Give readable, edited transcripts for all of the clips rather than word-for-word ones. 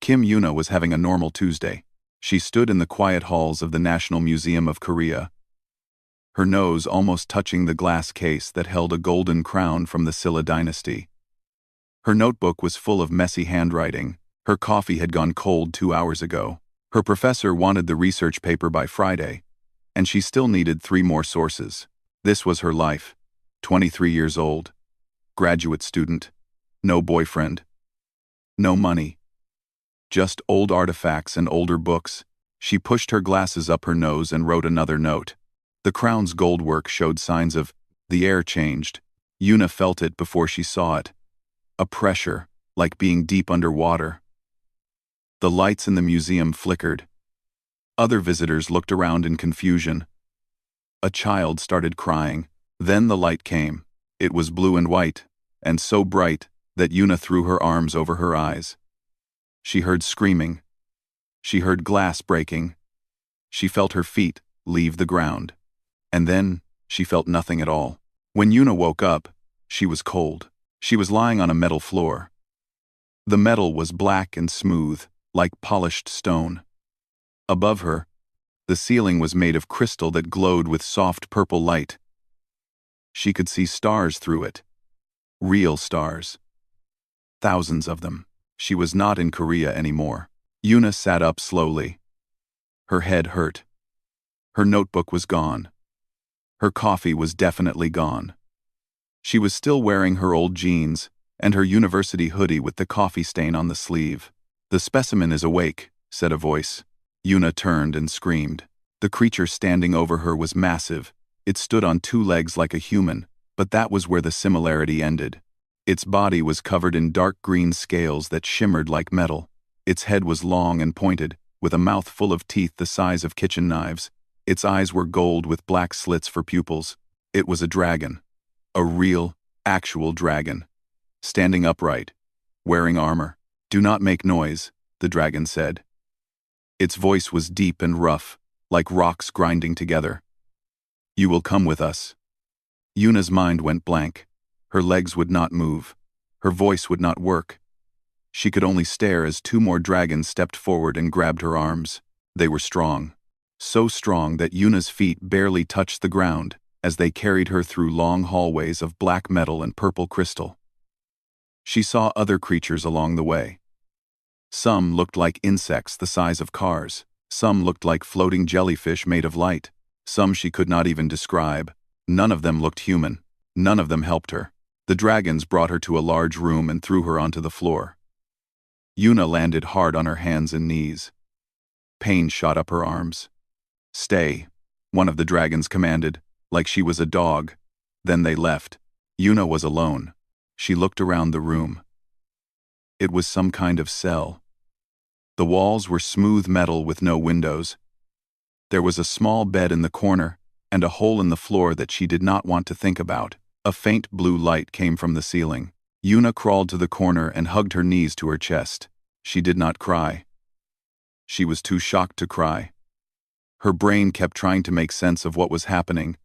Kim Yuna was having a normal Tuesday. She stood in the quiet halls of the National Museum of Korea, her nose almost touching the glass case that held a golden crown from the Silla dynasty. Her notebook was full of messy handwriting. Her coffee had gone cold 2 hours ago. Her professor wanted the research paper by Friday, and she still needed 3 more sources. This was her life. 23 years old. Graduate student. No boyfriend. No money. Just old artifacts and older books. She pushed her glasses up her nose and wrote another note. The crown's goldwork showed signs of the air changed. Yuna felt it before she saw it. A pressure, like being deep underwater. The lights in the museum flickered. Other visitors looked around in confusion. A child started crying. Then the light came. It was blue and white, and so bright that Yuna threw her arms over her eyes. She heard screaming. She heard glass breaking. She felt her feet leave the ground. And then she felt nothing at all. When Yuna woke up, she was cold. She was lying on a metal floor. The metal was black and smooth, like polished stone. Above her, the ceiling was made of crystal that glowed with soft purple light. She could see stars through it. Real stars. Thousands of them. She was not in Korea anymore. Yuna sat up slowly. Her head hurt. Her notebook was gone. Her coffee was definitely gone. She was still wearing her old jeans and her university hoodie with the coffee stain on the sleeve. "The specimen is awake," said a voice. Yuna turned and screamed. The creature standing over her was massive. It stood on 2 legs like a human, but that was where the similarity ended. Its body was covered in dark green scales that shimmered like metal. Its head was long and pointed, with a mouth full of teeth the size of kitchen knives. Its eyes were gold with black slits for pupils. It was a dragon. A real, actual dragon. Standing upright. Wearing armor. "Do not make noise," the dragon said. Its voice was deep and rough, like rocks grinding together. "You will come with us." Yuna's mind went blank. Her legs would not move. Her voice would not work. She could only stare as 2 more dragons stepped forward and grabbed her arms. They were strong. So strong that Yuna's feet barely touched the ground as they carried her through long hallways of black metal and purple crystal. She saw other creatures along the way. Some looked like insects the size of cars. Some looked like floating jellyfish made of light. Some she could not even describe. None of them looked human. None of them helped her. The dragons brought her to a large room and threw her onto the floor. Yuna landed hard on her hands and knees. Pain shot up her arms. "Stay," one of the dragons commanded, like she was a dog. Then they left. Yuna was alone. She looked around the room. It was some kind of cell. The walls were smooth metal with no windows. There was a small bed in the corner, and a hole in the floor that she did not want to think about. A faint blue light came from the ceiling. Yuna crawled to the corner and hugged her knees to her chest. She did not cry. She was too shocked to cry. Her brain kept trying to make sense of what was happening,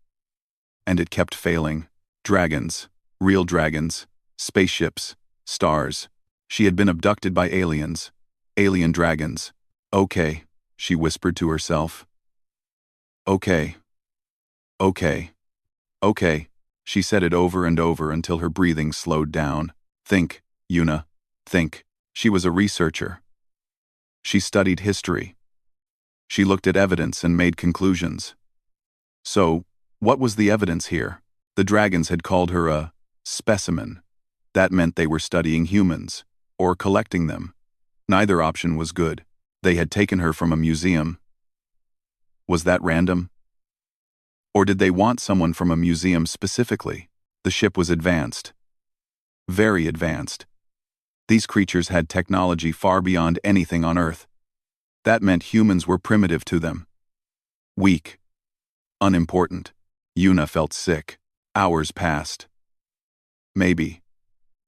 and it kept failing. Dragons. Real dragons. Spaceships. Stars. She had been abducted by aliens. Alien dragons. "Okay," she whispered to herself. "Okay. Okay. Okay." She said it over and over until her breathing slowed down. "Think, Yuna. Think." She was a researcher. She studied history. She looked at evidence and made conclusions. So, what was the evidence here? The dragons had called her a specimen. That meant they were studying humans, or collecting them. Neither option was good. They had taken her from a museum. Was that random? Or did they want someone from a museum specifically? The ship was advanced. Very advanced. These creatures had technology far beyond anything on Earth. That meant humans were primitive to them. Weak. Unimportant. Yuna felt sick. Hours passed. Maybe.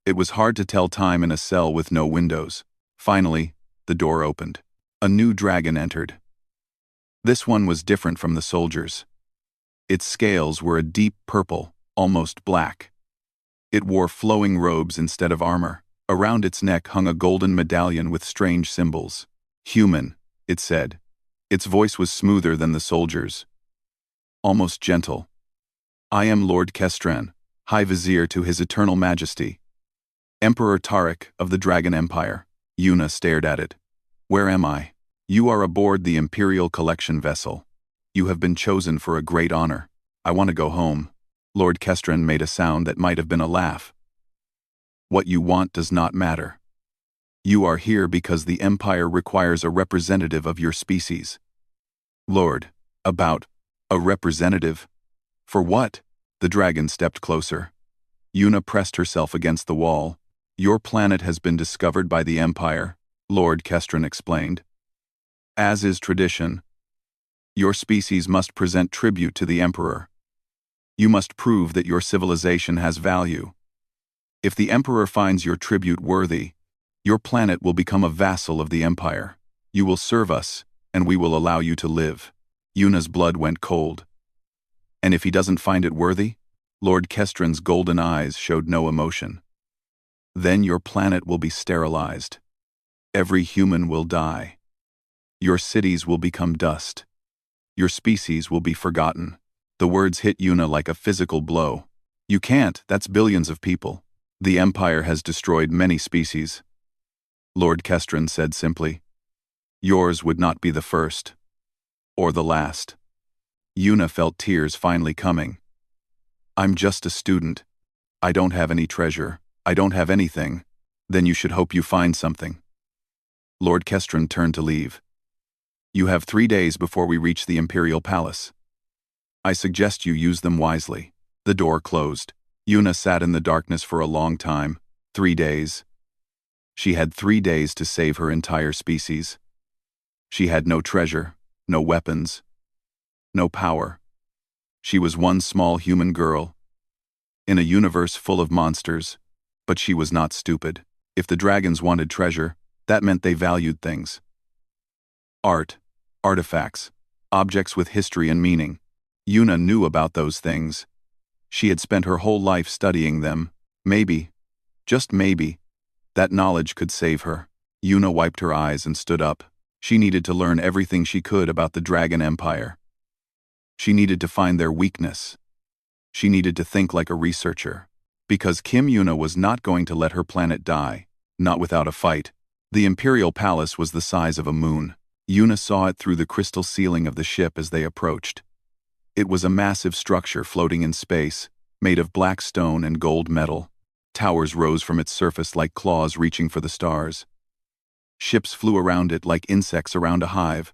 It was hard to tell time in a cell with no windows. Finally, the door opened. A new dragon entered. This one was different from the soldiers. Its scales were a deep purple, almost black. It wore flowing robes instead of armor. Around its neck hung a golden medallion with strange symbols. "Human," it said. Its voice was smoother than the soldiers', almost gentle. "I am Lord Kestran, High Vizier to His Eternal Majesty. Emperor Tarek of the Dragon Empire." Yuna stared at it. "Where am I?" "You are aboard the Imperial Collection vessel. You have been chosen for a great honor. I want to go home." Lord Kestran made a sound that might have been a laugh. "What you want does not matter. You are here because the Empire requires a representative of your species." "Lord, about a representative? For what?" The dragon stepped closer. Yuna pressed herself against the wall. "Your planet has been discovered by the Empire," Lord Kestran explained. "As is tradition, your species must present tribute to the Emperor. You must prove that your civilization has value. If the Emperor finds your tribute worthy, your planet will become a vassal of the Empire. You will serve us, and we will allow you to live." Yuna's blood went cold. "And if he doesn't find it worthy?" Lord Kestran's golden eyes showed no emotion. "Then your planet will be sterilized. Every human will die. Your cities will become dust. Your species will be forgotten." The words hit Yuna like a physical blow. "You can't, that's billions of people. The Empire has destroyed many species," Lord Kestran said simply. "Yours would not be the first. Or the last." Yuna felt tears finally coming. "I'm just a student. I don't have any treasure. I don't have anything." "Then you should hope you find something." Lord Kestran turned to leave. "You have 3 days before we reach the Imperial Palace. I suggest you use them wisely." The door closed. Yuna sat in the darkness for a long time. 3 days. She had 3 days to save her entire species. She had no treasure, no weapons, no power. She was one small human girl in a universe full of monsters, but she was not stupid. If the dragons wanted treasure, that meant they valued things. Art, artifacts, objects with history and meaning. Yuna knew about those things. She had spent her whole life studying them. Maybe, just maybe, that knowledge could save her. Yuna wiped her eyes and stood up. She needed to learn everything she could about the Dragon Empire. She needed to find their weakness. She needed to think like a researcher. Because Kim Yuna was not going to let her planet die, not without a fight. The Imperial Palace was the size of a moon. Yuna saw it through the crystal ceiling of the ship as they approached. It was a massive structure floating in space, made of black stone and gold metal. Towers rose from its surface like claws reaching for the stars. Ships flew around it like insects around a hive.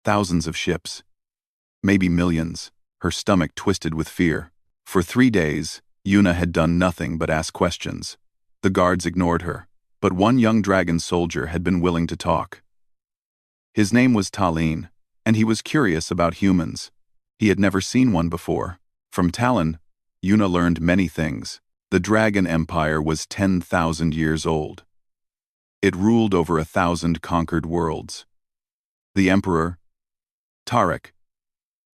Thousands of ships. Maybe millions. Her stomach twisted with fear. For 3 days, Yuna had done nothing but ask questions. The guards ignored her, but one young dragon soldier had been willing to talk. His name was Talin, and he was curious about humans. He had never seen one before. From Talon, Yuna learned many things. The Dragon Empire was 10,000 years old. It ruled over 1,000 conquered worlds. The Emperor, Tarek,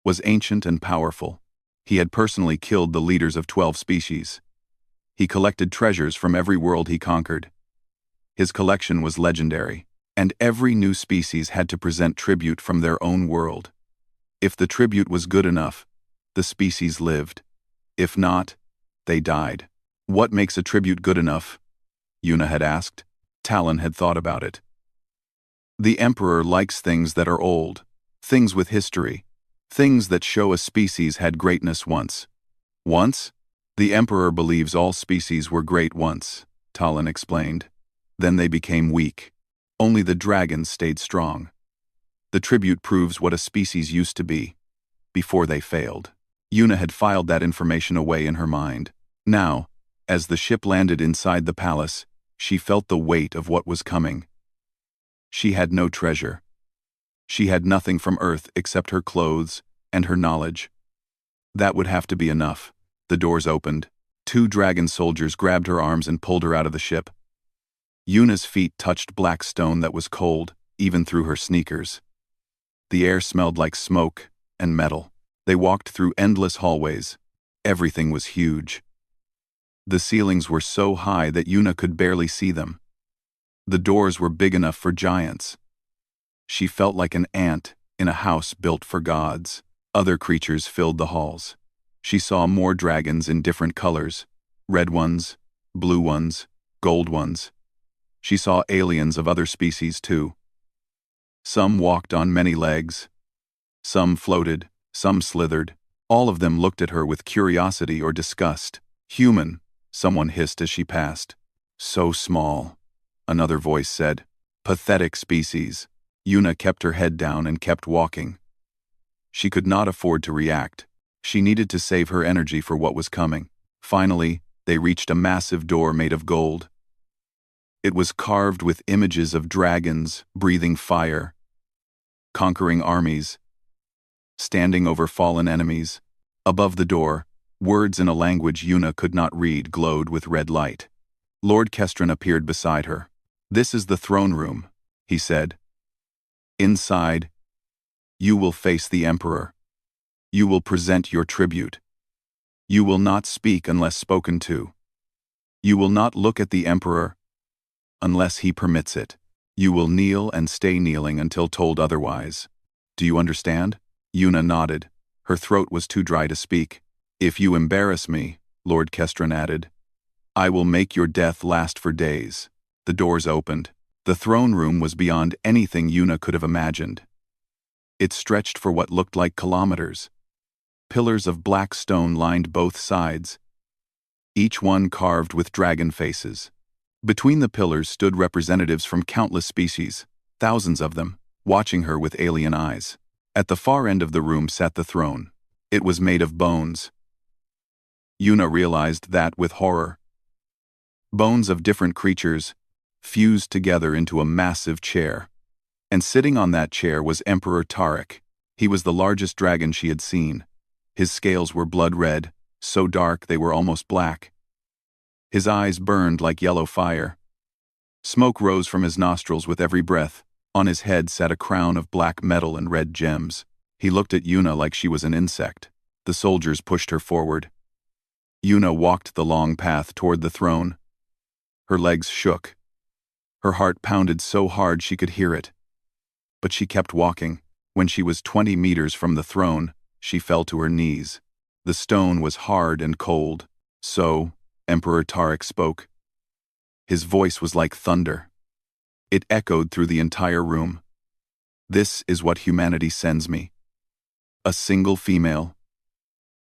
was ancient and powerful. He had personally killed the leaders of 12 species. He collected treasures from every world he conquered. His collection was legendary, and every new species had to present tribute from their own world. If the tribute was good enough, the species lived. If not, they died. What makes a tribute good enough? Yuna had asked. Talon had thought about it. The Emperor likes things that are old, things with history, things that show a species had greatness once. Once? The Emperor believes all species were great once, Talon explained. Then they became weak. Only the dragons stayed strong. The tribute proves what a species used to be, before they failed. Yuna had filed that information away in her mind. Now, as the ship landed inside the palace, she felt the weight of what was coming. She had no treasure. She had nothing from Earth except her clothes and her knowledge. That would have to be enough. The doors opened. 2 dragon soldiers grabbed her arms and pulled her out of the ship. Yuna's feet touched black stone that was cold, even through her sneakers. The air smelled like smoke and metal. They walked through endless hallways. Everything was huge. The ceilings were so high that Yuna could barely see them. The doors were big enough for giants. She felt like an ant in a house built for gods. Other creatures filled the halls. She saw more dragons in different colors: red ones, blue ones, gold ones. She saw aliens of other species too. Some walked on many legs. Some floated, some slithered. All of them looked at her with curiosity or disgust. "Human," someone hissed as she passed. "So small," another voice said. "Pathetic species." Yuna kept her head down and kept walking. She could not afford to react. She needed to save her energy for what was coming. Finally, they reached a massive door made of gold. It was carved with images of dragons breathing fire, conquering armies, standing over fallen enemies. Above the door, words in a language Yuna could not read glowed with red light. Lord Kestron appeared beside her. "This is the throne room," he said. "Inside, you will face the Emperor. You will present your tribute. You will not speak unless spoken to. You will not look at the Emperor unless he permits it. You will kneel and stay kneeling until told otherwise. Do you understand?" Yuna nodded. Her throat was too dry to speak. "If you embarrass me," Lord Kestron added, "I will make your death last for days." The doors opened. The throne room was beyond anything Yuna could have imagined. It stretched for what looked like kilometers. Pillars of black stone lined both sides, each one carved with dragon faces. Between the pillars stood representatives from countless species, thousands of them, watching her with alien eyes. At the far end of the room sat the throne. It was made of bones. Yuna realized that with horror. Bones of different creatures fused together into a massive chair. And sitting on that chair was Emperor Tarek. He was the largest dragon she had seen. His scales were blood red, so dark they were almost black. His eyes burned like yellow fire. Smoke rose from his nostrils with every breath. On his head sat a crown of black metal and red gems. He looked at Yuna like she was an insect. The soldiers pushed her forward. Yuna walked the long path toward the throne. Her legs shook. Her heart pounded so hard she could hear it. But she kept walking. When she was 20 meters from the throne, she fell to her knees. The stone was hard and cold. "So," Emperor Tarek spoke. His voice was like thunder. It echoed through the entire room. "This is what humanity sends me. A single female.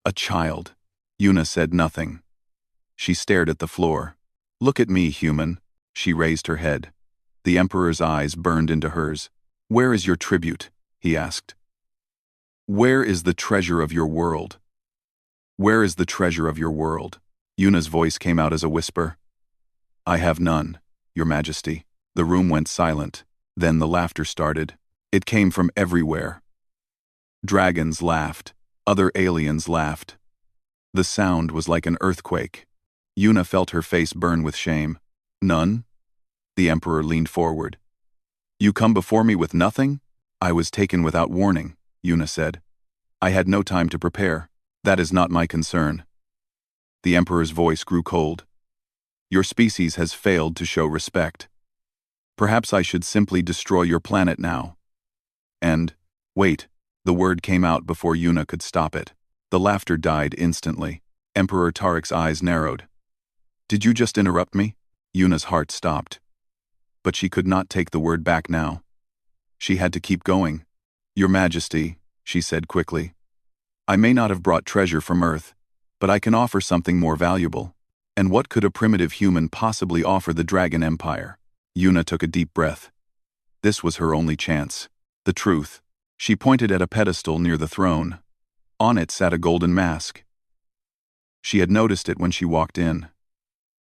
A child." Yuna said nothing. She stared at the floor. "Look at me, human." She raised her head. The Emperor's eyes burned into hers. "Where is your tribute?" he asked. "Where is the treasure of your world? Where is the treasure of your world?" Yuna's voice came out as a whisper. "I have none, Your Majesty." The room went silent. Then the laughter started. It came from everywhere. Dragons laughed. Other aliens laughed. The sound was like an earthquake. Yuna felt her face burn with shame. "None?" The Emperor leaned forward. "You come before me with nothing?" "I was taken without warning," Yuna said. "I had no time to prepare. That is not my concern." The Emperor's voice grew cold. "Your species has failed to show respect. Perhaps I should simply destroy your planet now." And, wait, the word came out before Yuna could stop it. The laughter died instantly. Emperor Tarek's eyes narrowed. "Did you just interrupt me?" Yuna's heart stopped. But she could not take the word back now. She had to keep going. "Your Majesty," she said quickly, "I may not have brought treasure from Earth, but I can offer something more valuable. And what could a primitive human possibly offer the Dragon Empire?" Yuna took a deep breath. This was her only chance. The truth. She pointed at a pedestal near the throne. On it sat a golden mask. She had noticed it when she walked in.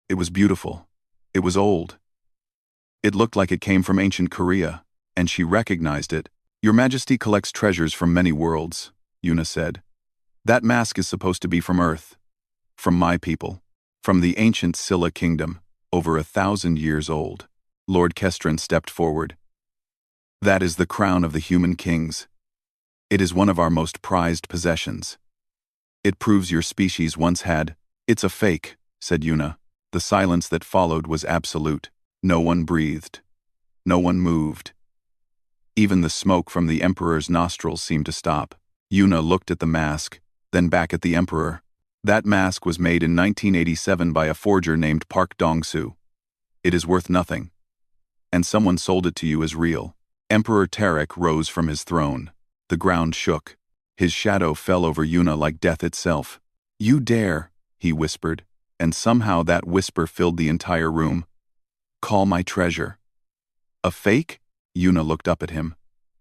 It was beautiful. It was old. It looked like it came from ancient Korea, and she recognized it. "Your Majesty collects treasures from many worlds," Yuna said. "That mask is supposed to be from Earth. From my people. From the ancient Scylla kingdom, over 1,000 years old." Lord Kestron stepped forward. "That is the crown of the human kings. It is one of our most prized possessions. It proves your species once had." "It's a fake," said Yuna. The silence that followed was absolute. No one breathed. No one moved. Even the smoke from the Emperor's nostrils seemed to stop. Yuna looked at the mask, then back at the Emperor. That mask was made in 1987 by a forger named Park Dong-soo. It is worth nothing. And someone sold it to you as real. Emperor Tarek rose from his throne. The ground shook. His shadow fell over Yuna like death itself. "You dare," he whispered, and somehow that whisper filled the entire room. "Call my treasure." "A fake?" Yuna looked up at him.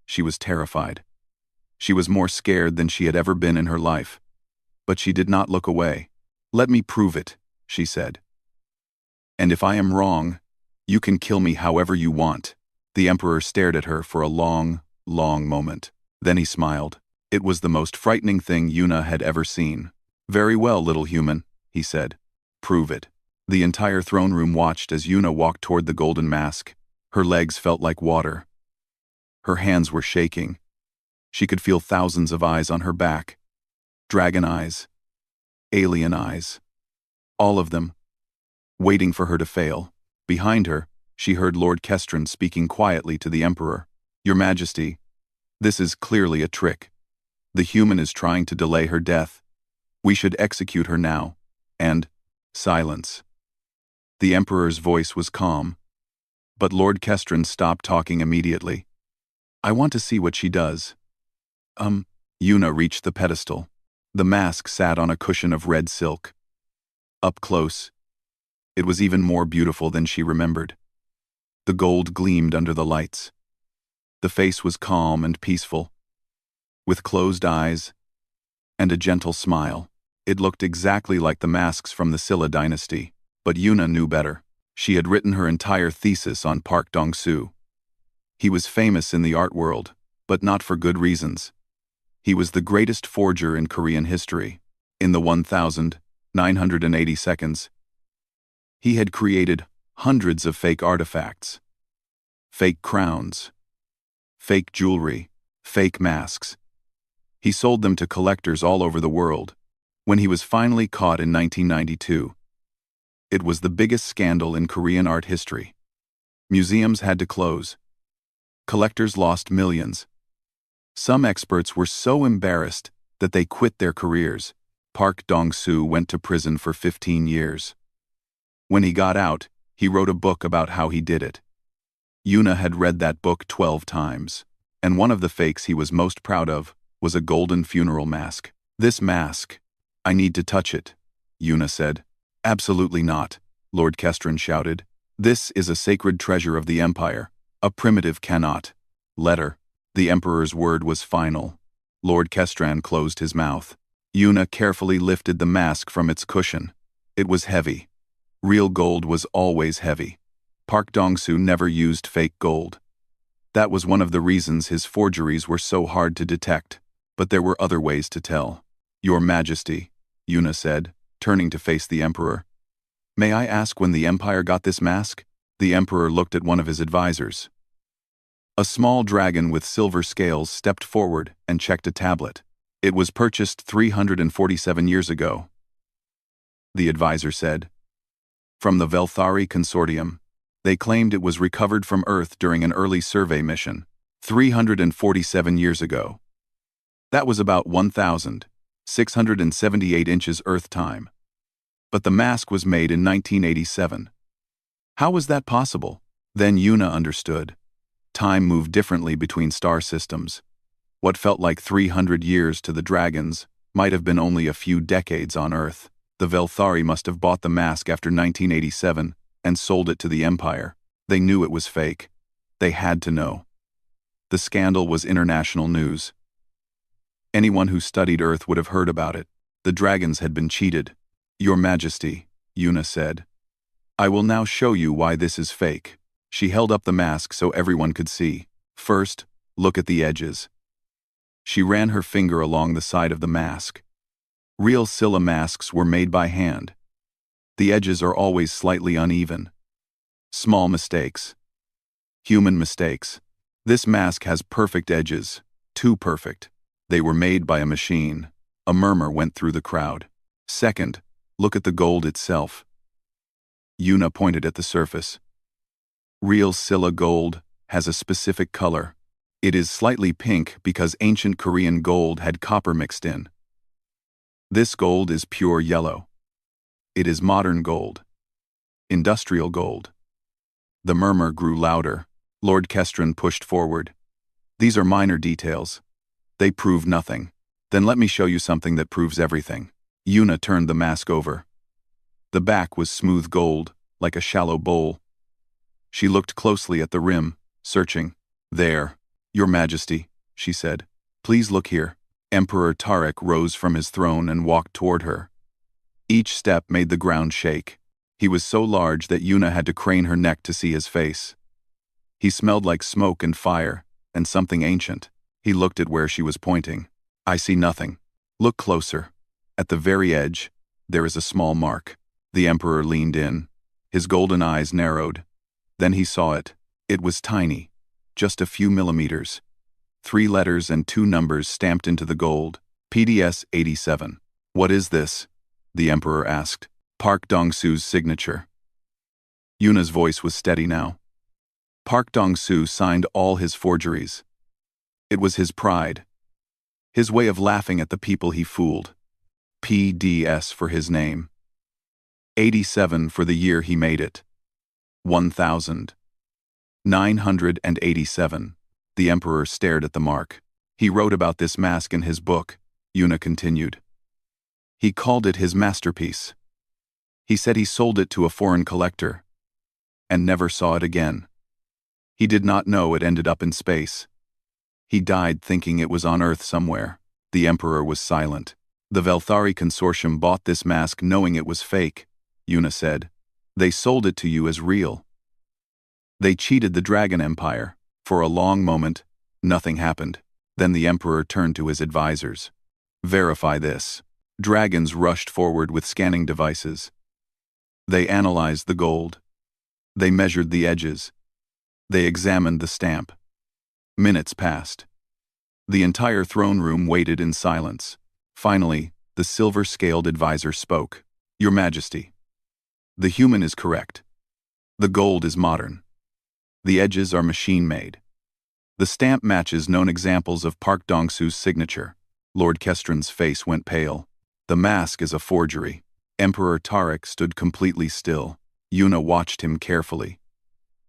She was terrified. She was more scared than she had ever been in her life. But she did not look away. "Let me prove it," she said. "And if I am wrong, you can kill me however you want." The Emperor stared at her for a long, long moment. Then he smiled. It was the most frightening thing Yuna had ever seen. "Very well, little human," he said. "Prove it." The entire throne room watched as Yuna walked toward the golden mask. Her legs felt like water. Her hands were shaking. She could feel thousands of eyes on her back. Dragon eyes. Alien eyes. All of them. Waiting for her to fail. Behind her, she heard Lord Kestron speaking quietly to the Emperor. "Your Majesty, this is clearly a trick. The human is trying to delay her death. We should execute her now." And silence. The Emperor's voice was calm. But Lord Kestron stopped talking immediately. "I want to see what she does." Yuna reached the pedestal. The mask sat on a cushion of red silk. Up close, it was even more beautiful than she remembered. The gold gleamed under the lights. The face was calm and peaceful, with closed eyes and a gentle smile. It looked exactly like the masks from the Silla dynasty, but Yuna knew better. She had written her entire thesis on Park Dong-soo. He was famous in the art world, but not for good reasons. He was the greatest forger in Korean history. In the 1,980 seconds, he had created hundreds of fake artifacts. Fake crowns. Fake jewelry. Fake masks. He sold them to collectors all over the world. When he was finally caught in 1992, it was the biggest scandal in Korean art history. Museums had to close. Collectors lost millions. Some experts were so embarrassed that they quit their careers. Park Dong-soo went to prison for 15 years. When he got out, he wrote a book about how he did it. Yuna had read that book 12 times, and one of the fakes he was most proud of was a golden funeral mask. "This mask, I need to touch it," Yuna said. "Absolutely not," Lord Kestron shouted. "This is a sacred treasure of the Empire. A primitive cannot." "Let her." The Emperor's word was final. Lord Kestron closed his mouth. Yuna carefully lifted the mask from its cushion. It was heavy. Real gold was always heavy. Park Dong-soo never used fake gold. That was one of the reasons his forgeries were so hard to detect. But there were other ways to tell. "Your Majesty," Yuna said, turning to face the Emperor. "May I ask when the Empire got this mask?" The Emperor looked at one of his advisors. A small dragon with silver scales stepped forward and checked a tablet. "It was purchased 347 years ago," the advisor said. "From the Velthari Consortium. They claimed it was recovered from Earth during an early survey mission. 347 years ago. That was about 1,678 inches Earth time. But the mask was made in 1987. How was that possible?" Then Yuna understood. Time moved differently between star systems. What felt like 300 years to the dragons might have been only a few decades on Earth. The Velthari must have bought the mask after 1987 and sold it to the Empire. They knew it was fake. They had to know. The scandal was international news. Anyone who studied Earth would have heard about it. The dragons had been cheated. "Your Majesty," Yuna said. "I will now show you why this is fake." She held up the mask so everyone could see. "First, look at the edges." She ran her finger along the side of the mask. Real Silla masks were made by hand. The edges are always slightly uneven. Small mistakes. Human mistakes. This mask has perfect edges. Too perfect. They were made by a machine. A murmur went through the crowd. Second, look at the gold itself. Yuna pointed at the surface. Real Silla gold has a specific color. It is slightly pink because ancient Korean gold had copper mixed in. This gold is pure yellow. It is modern gold. Industrial gold. The murmur grew louder. Lord Kestrin pushed forward. These are minor details. They prove nothing. Then let me show you something that proves everything. Yuna turned the mask over. The back was smooth gold, like a shallow bowl. She looked closely at the rim, searching. There, Your Majesty, she said. Please look here. Emperor Tarek rose from his throne and walked toward her. Each step made the ground shake. He was so large that Yuna had to crane her neck to see his face. He smelled like smoke and fire, and something ancient. He looked at where she was pointing. I see nothing. Look closer. At the very edge, there is a small mark. The Emperor leaned in. His golden eyes narrowed. Then he saw it. It was tiny, just a few millimeters. 3 letters and 2 numbers stamped into the gold. PDS 87. What is this? The Emperor asked. Park Dong-su's signature. Yuna's voice was steady now. Park Dong-su signed all his forgeries. It was his pride. His way of laughing at the people he fooled. PDS for his name. 87 for the year he made it. 1987. The Emperor stared at the mark. He wrote about this mask in his book, Yuna continued. He called it his masterpiece. He said he sold it to a foreign collector and never saw it again. He did not know it ended up in space. He died thinking it was on Earth somewhere. The Emperor was silent. The Velthari Consortium bought this mask knowing it was fake, Yuna said. They sold it to you as real. They cheated the Dragon Empire. For a long moment, nothing happened. Then the Emperor turned to his advisors. Verify this. Dragons rushed forward with scanning devices. They analyzed the gold. They measured the edges. They examined the stamp. Minutes passed. The entire throne room waited in silence. Finally, the silver-scaled advisor spoke. Your Majesty, the human is correct. The gold is modern. The edges are machine-made. The stamp matches known examples of Park Dong-su's signature. Lord Kestrin's face went pale. The mask is a forgery. Emperor Tarek stood completely still. Yuna watched him carefully.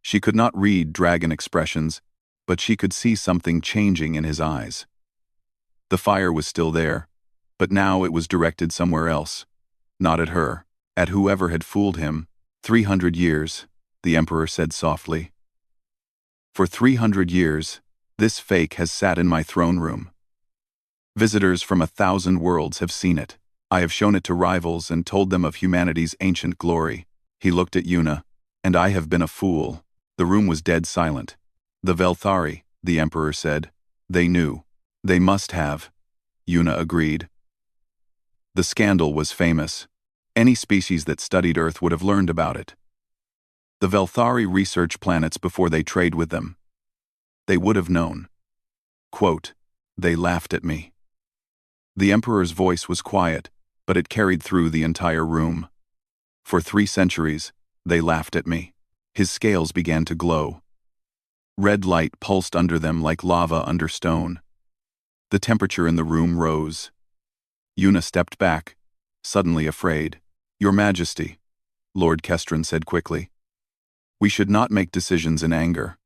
She could not read dragon expressions, but she could see something changing in his eyes. The fire was still there, but now it was directed somewhere else. Not at her, at whoever had fooled him. 300 years, the Emperor said softly. For 300 years, this fake has sat in my throne room. Visitors from 1,000 worlds have seen it. I have shown it to rivals and told them of humanity's ancient glory. He looked at Yuna. And I have been a fool. The room was dead silent. The Velthari, the Emperor said. They knew. They must have. Yuna agreed. The scandal was famous. Any species that studied Earth would have learned about it. The Velthari research planets before they trade with them. They would have known. Quote, they laughed at me. The Emperor's voice was quiet, but it carried through the entire room. For 3 centuries, they laughed at me. His scales began to glow. Red light pulsed under them like lava under stone. The temperature in the room rose. Yuna stepped back, suddenly afraid. Your Majesty, Lord Kestrin said quickly. We should not make decisions in anger.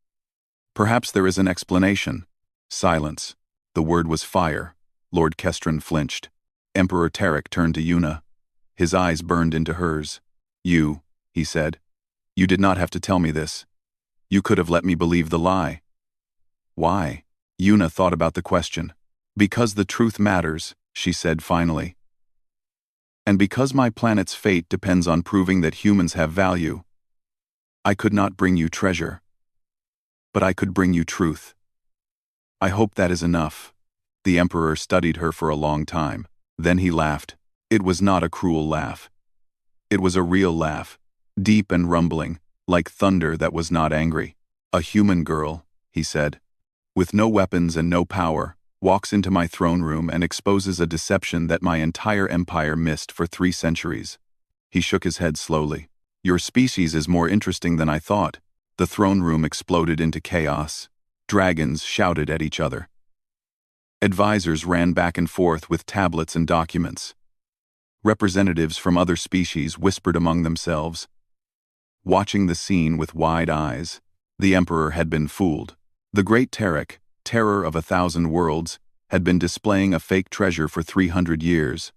Perhaps there is an explanation. Silence. The word was fire. Lord Kestrin flinched. Emperor Tarek turned to Yuna. His eyes burned into hers. You, he said. You did not have to tell me this. You could have let me believe the lie. Why? Yuna thought about the question. Because the truth matters, she said finally. And because my planet's fate depends on proving that humans have value. I could not bring you treasure. But I could bring you truth. I hope that is enough. The Emperor studied her for a long time. Then he laughed. It was not a cruel laugh. It was a real laugh, deep and rumbling, like thunder that was not angry. A human girl, he said, with no weapons and no power, walks into my throne room and exposes a deception that my entire empire missed for 3 centuries. He shook his head slowly. Your species is more interesting than I thought. The throne room exploded into chaos. Dragons shouted at each other. Advisors ran back and forth with tablets and documents. Representatives from other species whispered among themselves. Watching the scene with wide eyes, the Emperor had been fooled. The Great Terek, terror of 1,000 worlds, had been displaying a fake treasure for 300 years.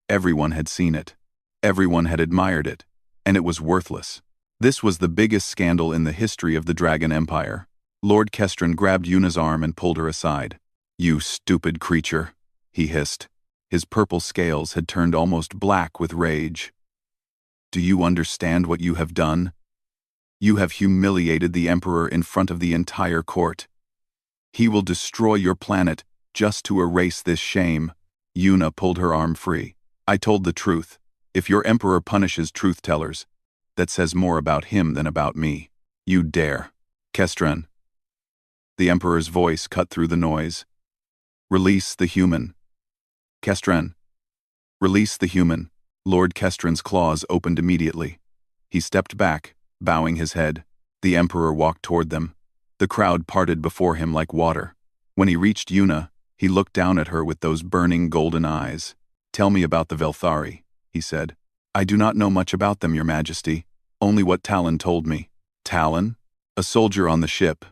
Everyone had seen it. Everyone had admired it, and it was worthless. This was the biggest scandal in the history of the Dragon Empire. Lord Kestrin grabbed Yuna's arm and pulled her aside. "You stupid creature," he hissed. His purple scales had turned almost black with rage. "Do you understand what you have done? You have humiliated the Emperor in front of the entire court. He will destroy your planet just to erase this shame." Yuna pulled her arm free. "I told the truth. If your Emperor punishes truth-tellers, that says more about him than about me. You dare." "Kestrin." The Emperor's voice cut through the noise. "Release the human." "Kestrin. Release the human." Lord Kestrin's claws opened immediately. He stepped back, bowing his head. The Emperor walked toward them. The crowd parted before him like water. When he reached Yuna, he looked down at her with those burning golden eyes. "Tell me about the Velthari," he said. "I do not know much about them, Your Majesty. Only what Talon told me." "Talon? A soldier on the ship."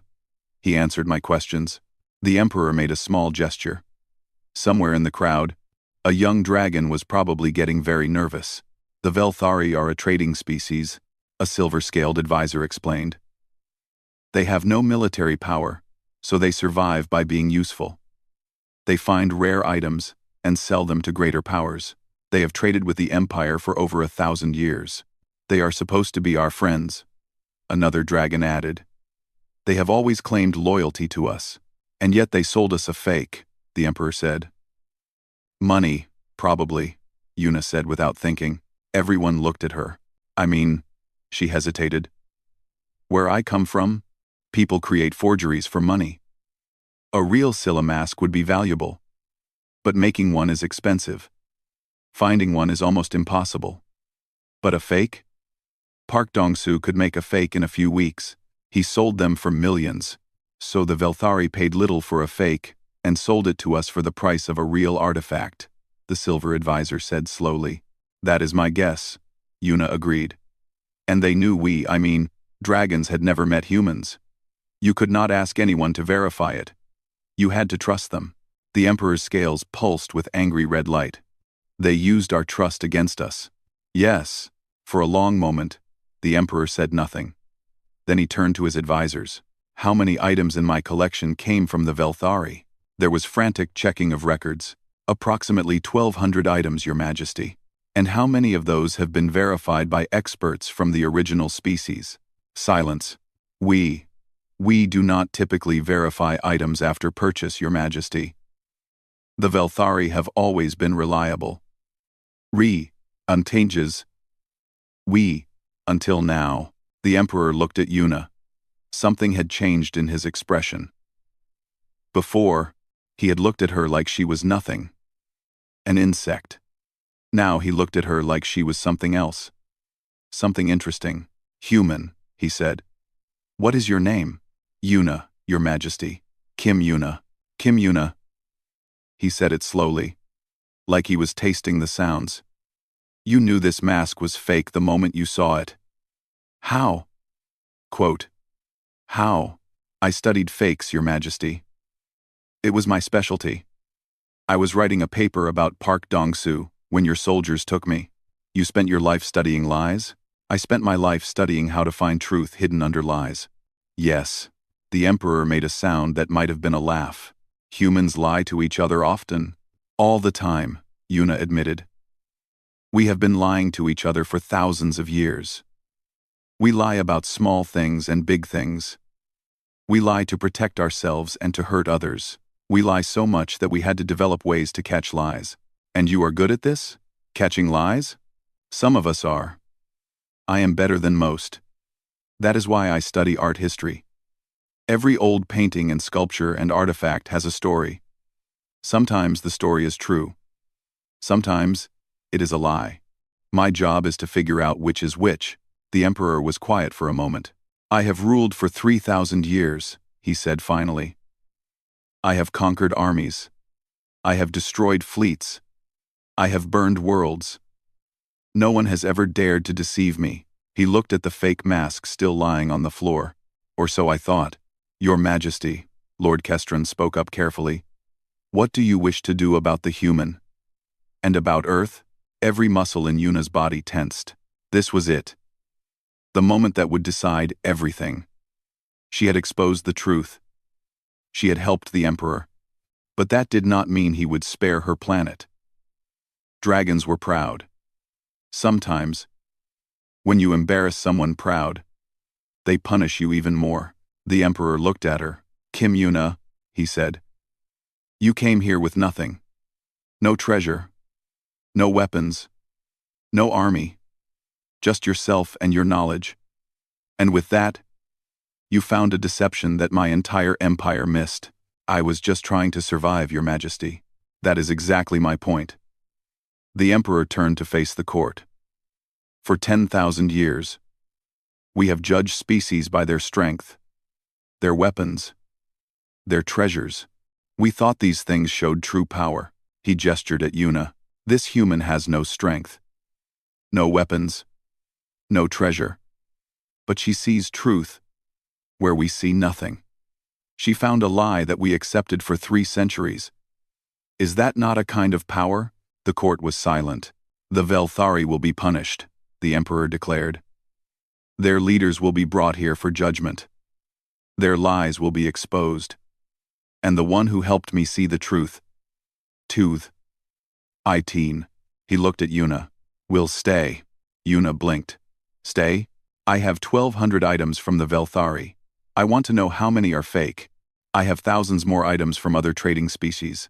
He answered my questions. The Emperor made a small gesture. Somewhere in the crowd, a young dragon was probably getting very nervous. "The Velthari are a trading species," a silver-scaled advisor explained. "They have no military power, so they survive by being useful. They find rare items and sell them to greater powers. They have traded with the Empire for over 1,000 years. They are supposed to be our friends," another dragon added. "They have always claimed loyalty to us, and yet they sold us a fake," the Emperor said. "Money, probably," Yuna said without thinking. Everyone looked at her. She hesitated. "Where I come from, people create forgeries for money. A real Scylla mask would be valuable, but making one is expensive. Finding one is almost impossible. But a fake? Park Dong-soo could make a fake in a few weeks. He sold them for millions. So the Velthari paid little for a fake and sold it to us for the price of a real artifact," the silver advisor said slowly. "That is my guess," Yuna agreed. "And they knew dragons had never met humans. You could not ask anyone to verify it. You had to trust them." The Emperor's scales pulsed with angry red light. "They used our trust against us." "Yes." For a long moment, the Emperor said nothing. Then he turned to his advisors. "How many items in my collection came from the Velthari?" There was frantic checking of records. "Approximately 1,200 items, Your Majesty." "And how many of those have been verified by experts from the original species?" Silence. We do not typically verify items after purchase, Your Majesty. The Velthari have always been reliable. Untanges. Until now." The Emperor looked at Yuna. Something had changed in his expression. Before, he had looked at her like she was nothing. An insect. Now he looked at her like she was something else. Something interesting. "Human," he said. "What is your name?" "Yuna, Your Majesty. Kim Yuna." "Kim Yuna." He said it slowly, like he was tasting the sounds. "You knew this mask was fake the moment you saw it." "How?" Quote, "How? I studied fakes, Your Majesty. It was my specialty. I was writing a paper about Park Dong-soo when your soldiers took me." "You spent your life studying lies?" "I spent my life studying how to find truth hidden under lies." "Yes." The Emperor made a sound that might have been a laugh. "Humans lie to each other often." "All the time," Yuna admitted. "We have been lying to each other for thousands of years. We lie about small things and big things. We lie to protect ourselves and to hurt others. We lie so much that we had to develop ways to catch lies." "And you are good at this? Catching lies?" "Some of us are. I am better than most. That is why I study art history. Every old painting and sculpture and artifact has a story. Sometimes the story is true. Sometimes it is a lie. My job is to figure out which is which. The Emperor was quiet for a moment. I have ruled for 3,000 years, he said finally. I have conquered armies. I have destroyed fleets. I have burned worlds. No one has ever dared to deceive me. He looked at the fake mask still lying on the floor. Or so I thought. Your Majesty, Lord Kestron spoke up carefully. What do you wish to do about the human? And about Earth? Every muscle in Yuna's body tensed. This was it. The moment that would decide everything. She had exposed the truth. She had helped the Emperor. But that did not mean he would spare her planet. Dragons were proud. Sometimes, when you embarrass someone proud, they punish you even more. The Emperor looked at her. Kim Yuna, he said. You came here with nothing. No treasure. No weapons. No army. Just yourself and your knowledge. And with that, you found a deception that my entire empire missed. I was just trying to survive, Your Majesty. That is exactly my point. The Emperor turned to face the court. For 10,000 years, we have judged species by their strength, their weapons, their treasures. We thought these things showed true power. He gestured at Yuna. This human has no strength, no weapons, no treasure. But she sees truth where we see nothing. She found a lie that we accepted for 3 centuries. Is that not a kind of power? The court was silent. The Velthari will be punished, the Emperor declared. Their leaders will be brought here for judgment. Their lies will be exposed. And the one who helped me see the truth, Tooth, Iteen, he looked at Yuna, will stay. Yuna blinked. Stay? I have 1,200 items from the Velthari. I want to know how many are fake. I have thousands more items from other trading species.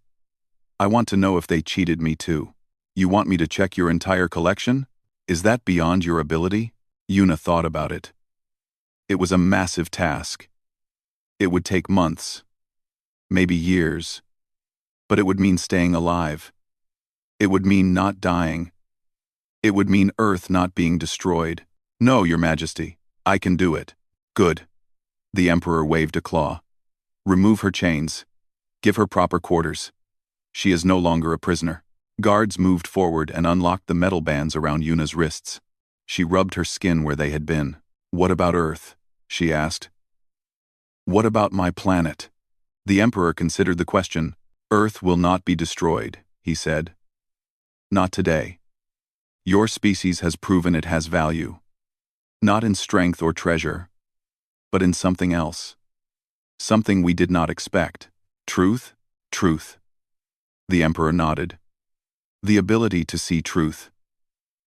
I want to know if they cheated me too. You want me to check your entire collection? Is that beyond your ability? Yuna thought about it. It was a massive task. It would take months, maybe years. But it would mean staying alive. It would mean not dying. It would mean Earth not being destroyed. No, Your Majesty, I can do it. Good. The Emperor waved a claw. Remove her chains. Give her proper quarters. She is no longer a prisoner. Guards moved forward and unlocked the metal bands around Yuna's wrists. She rubbed her skin where they had been. What about Earth? She asked. What about my planet? The Emperor considered the question. Earth will not be destroyed, he said. Not today. Your species has proven it has value. Not in strength or treasure, but in something else. Something we did not expect. Truth? Truth. The Emperor nodded. The ability to see truth.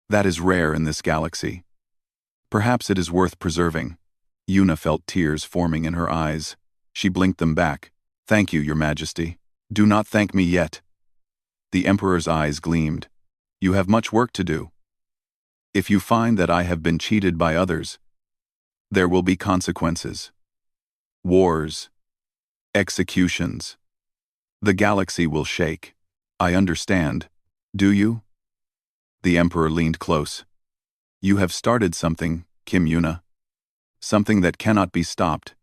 That is rare in this galaxy. Perhaps it is worth preserving. Yuna felt tears forming in her eyes. She blinked them back. Thank you, Your Majesty. Do not thank me yet. The Emperor's eyes gleamed. You have much work to do. If you find that I have been cheated by others, there will be consequences. Wars. Executions. The galaxy will shake. I understand. Do you? The Emperor leaned close. You have started something, Kim Yuna. Something that cannot be stopped.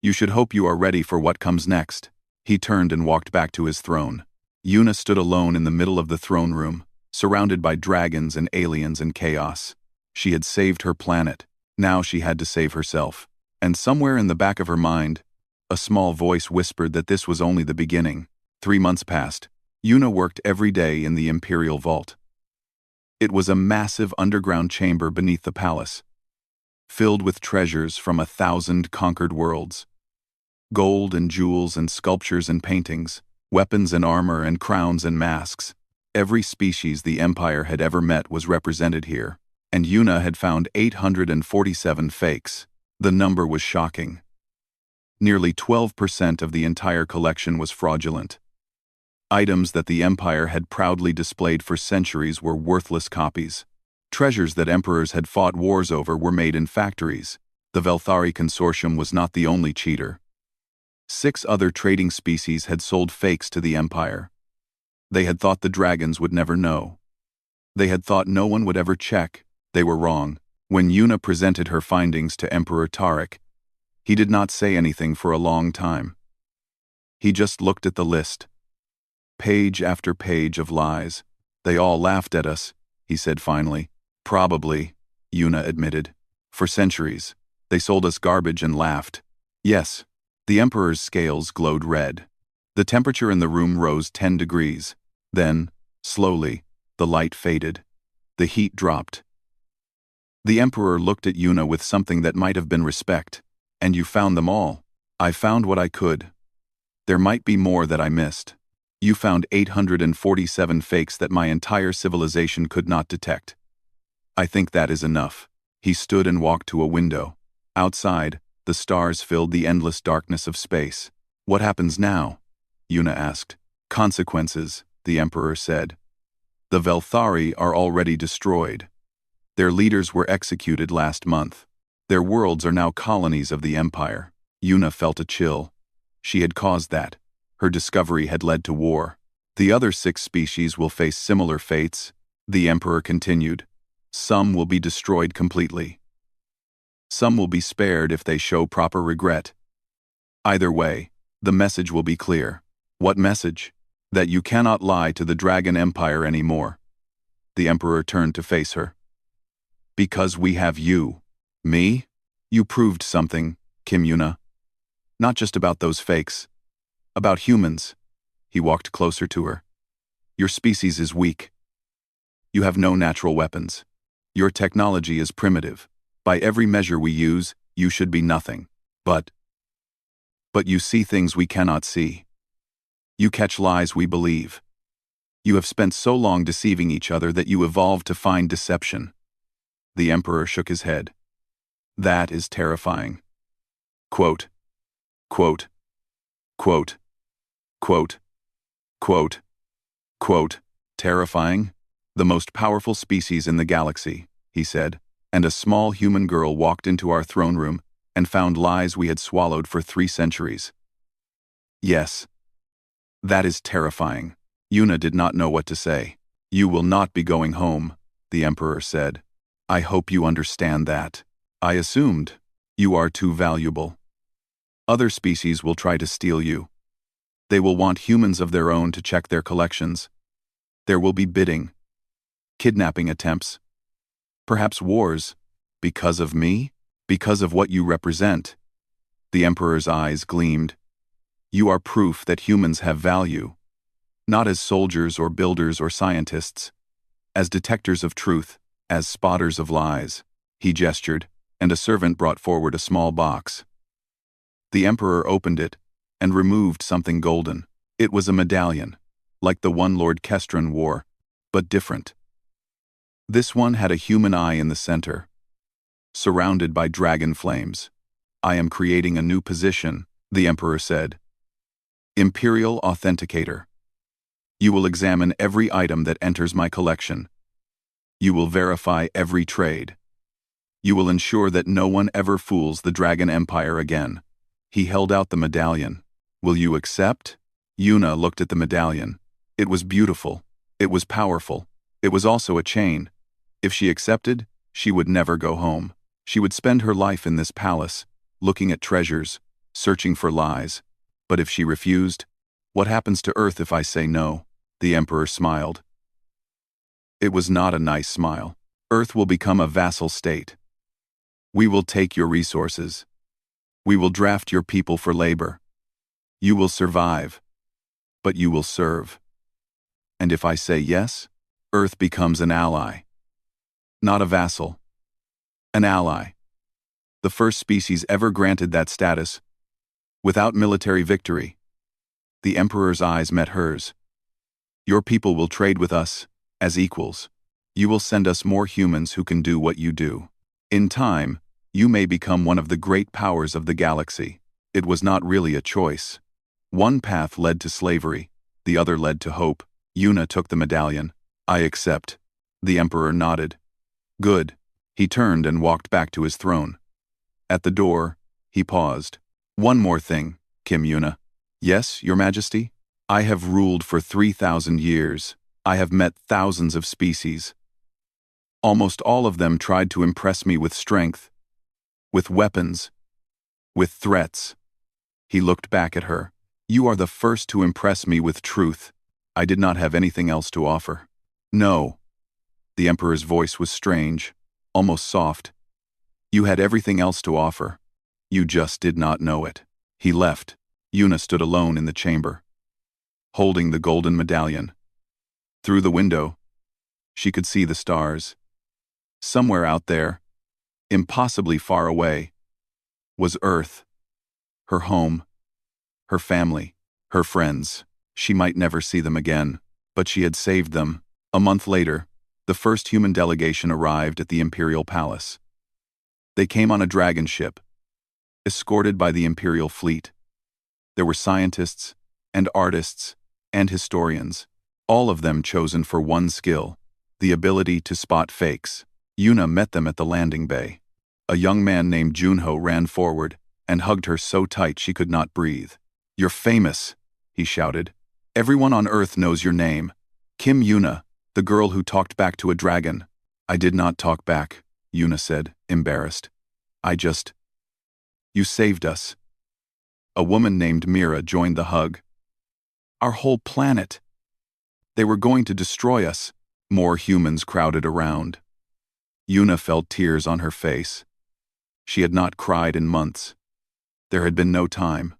You should hope you are ready for what comes next. He turned and walked back to his throne. Yuna stood alone in the middle of the throne room, surrounded by dragons and aliens and chaos. She had saved her planet. Now she had to save herself. And somewhere in the back of her mind, a small voice whispered that this was only the beginning. 3 months passed. Yuna worked every day in the Imperial Vault. It was a massive underground chamber beneath the palace, filled with treasures from 1,000 conquered worlds. Gold and jewels and sculptures and paintings, weapons and armor and crowns and masks. Every species the Empire had ever met was represented here, and Yuna had found 847 fakes. The number was shocking. Nearly 12% of the entire collection was fraudulent. Items that the Empire had proudly displayed for centuries were worthless copies. Treasures that emperors had fought wars over were made in factories. The Velthari Consortium was not the only cheater. 6 other trading species had sold fakes to the Empire. They had thought the dragons would never know. They had thought no one would ever check. They were wrong. When Yuna presented her findings to Emperor Tariq, he did not say anything for a long time. He just looked at the list. Page after page of lies. They all laughed at us, he said finally. Probably, Yuna admitted. For centuries, they sold us garbage and laughed. Yes, the Emperor's scales glowed red. The temperature in the room rose 10 degrees. Then, slowly, the light faded. The heat dropped. The Emperor looked at Yuna with something that might have been respect. And you found them all. I found what I could. There might be more that I missed. You found 847 fakes that my entire civilization could not detect. I think that is enough. He stood and walked to a window. Outside, the stars filled the endless darkness of space. What happens now? Yuna asked. Consequences, the Emperor said. The Velthari are already destroyed. Their leaders were executed last month. Their worlds are now colonies of the Empire. Yuna felt a chill. She had caused that. Her discovery had led to war. The other 6 species will face similar fates, the Emperor continued. Some will be destroyed completely. Some will be spared if they show proper regret. Either way, the message will be clear. What message? That you cannot lie to the Dragon Empire anymore. The Emperor turned to face her. Because we have you. Me? You proved something, Kim Yuna. Not just about those fakes. About humans. He walked closer to her. Your species is weak. You have no natural weapons. Your technology is primitive. By every measure we use, you should be nothing. But you see things we cannot see. You catch lies we believe. You have spent so long deceiving each other that you evolved to find deception. The Emperor shook his head. That is terrifying. Quote, quote, quote, quote, quote, quote, terrifying? The most powerful species in the galaxy, he said, and a small human girl walked into our throne room and found lies we had swallowed for 3 centuries. Yes. That is terrifying. Yuna did not know what to say. You will not be going home, the Emperor said. I hope you understand that. I assumed. You are too valuable. Other species will try to steal you. They will want humans of their own to check their collections. There will be bidding. Kidnapping attempts. Perhaps wars. Because of me? Because of what you represent. The Emperor's eyes gleamed. You are proof that humans have value. Not as soldiers or builders or scientists. As detectors of truth, as spotters of lies. He gestured, and a servant brought forward a small box. The Emperor opened it, and removed something golden. It was a medallion, like the one Lord Kestron wore, but different. This one had a human eye in the center, surrounded by dragon flames. I am creating a new position, the Emperor said. Imperial Authenticator. You will examine every item that enters my collection. You will verify every trade. You will ensure that no one ever fools the Dragon Empire again. He held out the medallion. Will you accept? Yuna looked at the medallion. It was beautiful. It was powerful. It was also a chain. If she accepted, she would never go home. She would spend her life in this palace, looking at treasures, searching for lies. But if she refused, what happens to Earth if I say no? The Emperor smiled. It was not a nice smile. Earth will become a vassal state. We will take your resources. We will draft your people for labor. You will survive, but you will serve. And if I say yes, Earth becomes an ally. Not a vassal. An ally. The first species ever granted that status, without military victory. The Emperor's eyes met hers. Your people will trade with us, as equals. You will send us more humans who can do what you do. In time, you may become one of the great powers of the galaxy. It was not really a choice. One path led to slavery, the other led to hope. Yuna took the medallion. I accept. The Emperor nodded. Good. He turned and walked back to his throne. At the door, he paused. One more thing, Kim Yuna. Yes, Your Majesty? I have ruled for 3,000 years. I have met thousands of species. Almost all of them tried to impress me with strength, with weapons, with threats. He looked back at her. You are the first to impress me with truth. I did not have anything else to offer. No. The Emperor's voice was strange, almost soft. You had everything else to offer. You just did not know it. He left. Yuna stood alone in the chamber, holding the golden medallion. Through the window, she could see the stars. Somewhere out there, impossibly far away, was Earth, her home, her family, her friends. She might never see them again, but she had saved them. A month later, the first human delegation arrived at the Imperial Palace. They came on a dragon ship, escorted by the Imperial fleet. There were scientists, and artists, and historians, all of them chosen for one skill, the ability to spot fakes. Yuna met them at the landing bay. A young man named Junho ran forward and hugged her so tight she could not breathe. You're famous, he shouted. Everyone on Earth knows your name. Kim Yuna, the girl who talked back to a dragon. I did not talk back, Yuna said, embarrassed. You saved us. A woman named Mira joined the hug. Our whole planet. They were going to destroy us. More humans crowded around. Yuna felt tears on her face. She had not cried in months. There had been no time.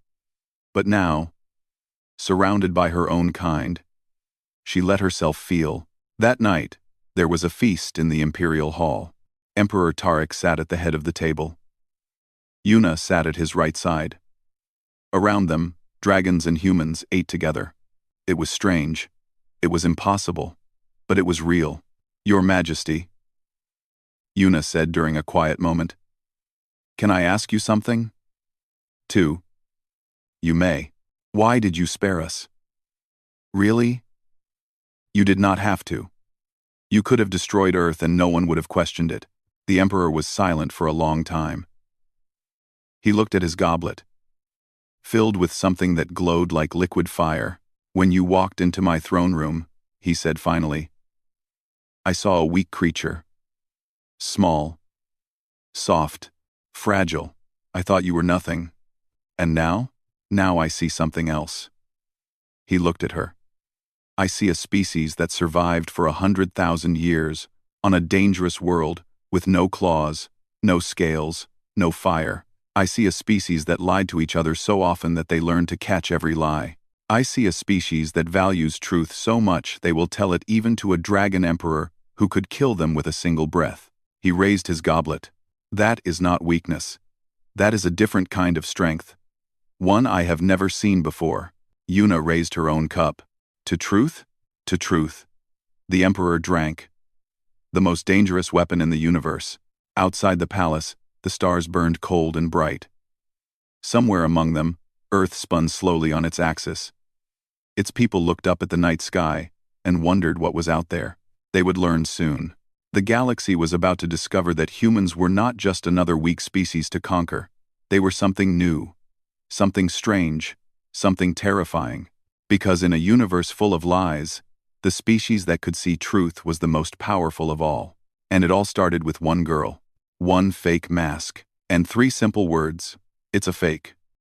But now, surrounded by her own kind, she let herself feel. That night, there was a feast in the Imperial Hall. Emperor Tarek sat at the head of the table. Yuna sat at his right side. Around them, dragons and humans ate together. It was strange. It was impossible. But it was real. Your Majesty, Yuna said during a quiet moment. Can I ask you something? 2. You may. Why did you spare us? Really? You did not have to. You could have destroyed Earth and no one would have questioned it. The Emperor was silent for a long time. He looked at his goblet, filled with something that glowed like liquid fire. When you walked into my throne room, he said finally, I saw a weak creature. Small, soft, fragile. I thought you were nothing. And now? Now I see something else. He looked at her. I see a species that survived for 100,000 years on a dangerous world with no claws, no scales, no fire. I see a species that lied to each other so often that they learned to catch every lie. I see a species that values truth so much they will tell it even to a dragon emperor who could kill them with a single breath. He raised his goblet. That is not weakness. That is a different kind of strength. One I have never seen before. Yuna raised her own cup. To truth? To truth. The Emperor drank. The most dangerous weapon in the universe. Outside the palace, the stars burned cold and bright. Somewhere among them, Earth spun slowly on its axis. Its people looked up at the night sky and wondered what was out there. They would learn soon. The galaxy was about to discover that humans were not just another weak species to conquer. They were something new, something strange, something terrifying. Because in a universe full of lies, the species that could see truth was the most powerful of all. And it all started with one girl, one fake mask, and 3 simple words. It's a fake.